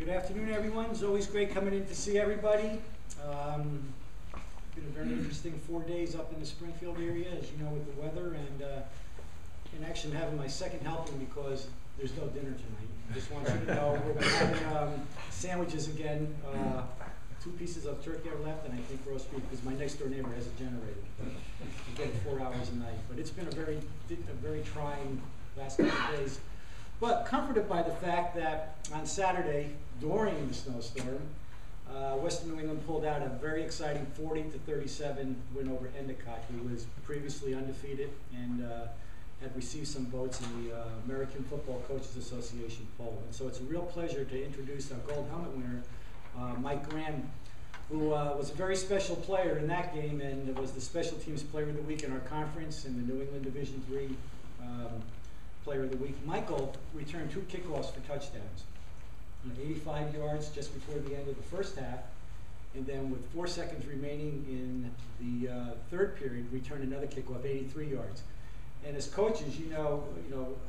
Good afternoon, everyone. It's always great coming in to see everybody. Been a very interesting 4 days up in the Springfield area, as you know, with the weather, and actually I'm having my second helping because there's no dinner tonight. I just want you to know we're having sandwiches again. 2 pieces of turkey are left, and I think roast beef because my next door neighbor has a generator. You get 4 hours a night, but it's been a very trying last couple of days. But comforted by the fact that on Saturday, during the snowstorm, Western New England pulled out a very exciting 40-37 win over Endicott, who was previously undefeated and had received some votes in the American Football Coaches Association poll. And so it's a real pleasure to introduce our gold helmet winner, Mike Graham, who was a very special player in that game and was the special teams player of the week in our conference in the New England Division III player of the week. Michael returned 2 kickoffs for touchdowns. 85 yards just before the end of the first half, and then with 4 seconds remaining in the third period, returned another kickoff, 83 yards. And as coaches, you know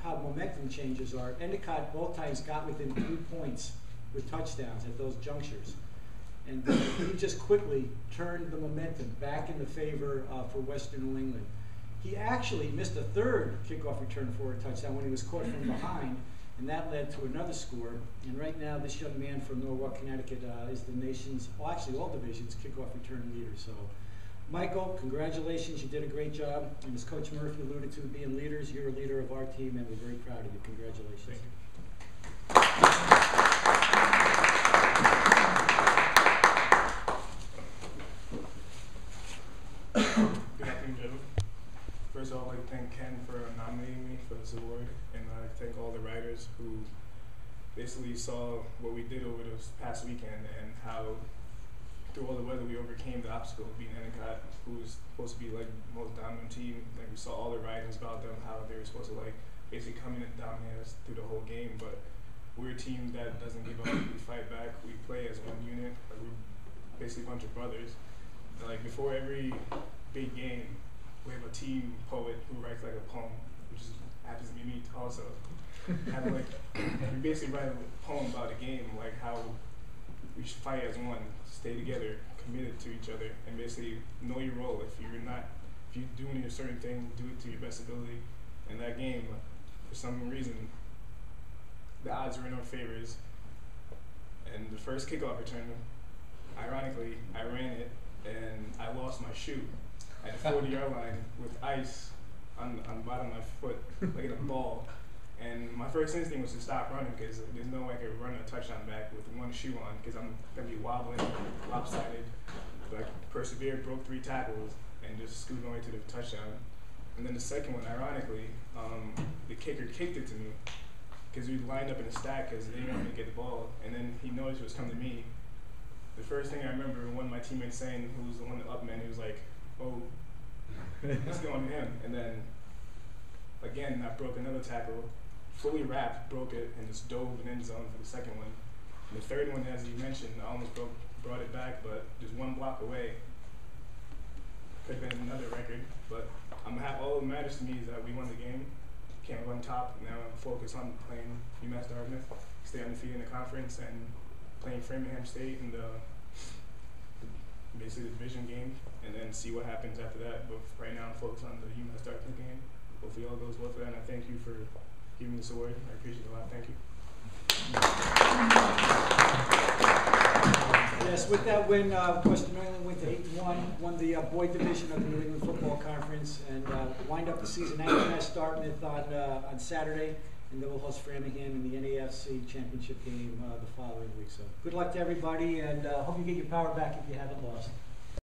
how momentum changes are. Endicott both times got within 3 points with touchdowns at those junctures. And he just quickly turned the momentum back in the favor for Western New England. He actually missed a third kickoff return for a touchdown when he was caught from behind, and that led to another score. And right now, this young man from Norwalk, Connecticut is the nation's, well, actually all divisions, kickoff return leader. So, Michael, congratulations. You did a great job. And as Coach Murphy alluded to, being leaders, you're a leader of our team, and we're very proud of you. Congratulations. Thank you. Good afternoon, gentlemen. First of all, I'd like to thank Ken for nominating me for this award, and I'd like to thank all the writers who basically saw what we did over this past weekend and how, through all the weather, we overcame the obstacle of being Endicott, who was supposed to be like the most dominant team. Like, we saw all the writings about them, how they were supposed to like basically come in and dominate us through the whole game. But we're a team that doesn't give up. We fight back. We play as one unit. Like, we're basically a bunch of brothers. And like, before every big game, we have a team poet who writes like a poem, which happens to be me also. We basically write a poem about a game, like how we should fight as one, stay together, committed to each other, and basically know your role. If you're doing a certain thing, do it to your best ability. In that game, for some reason, the odds were in our favors. And the first kickoff return, ironically, I ran it and I lost my shoe at the 40-yard line with ice on the bottom of my foot, like in a ball. And my first instinct was to stop running because there's no way I could run a touchdown back with one shoe on because I'm going to be wobbling, lopsided. But I persevered, broke 3 tackles, and just scooted my way to the touchdown. And then the second one, ironically, the kicker kicked it to me because we lined up in a stack because they didn't want me to get the ball. And then he noticed it was coming to me. The first thing I remember, one of my teammates saying, who was the one up man, he was like, "Oh, let's go on to him." And then, again, I broke another tackle, fully wrapped, broke it, and just dove in end zone for the second one. And the third one, as you mentioned, I almost brought it back, but just 1 block away. Could have been another record, but all that matters to me is that we won the game, came up on top. Now I'm focused on playing UMass Dartmouth, stay undefeated in the conference, and playing Framingham State in basically the division game, and then see what happens after that. But right now I'm focused on the UMass Dartmouth game. Hopefully all goes well for that, and I thank you for giving me this award. I appreciate it a lot. Thank you. Yes, with that win, Western New England went to 8-1, won the boy division of the New England Football Conference, and wind up the season at UMass Dartmouth on Saturday, and then we'll host Framingham in the NEFWA championship game the following week. So good luck to everybody, and hope you get your power back if you haven't lost.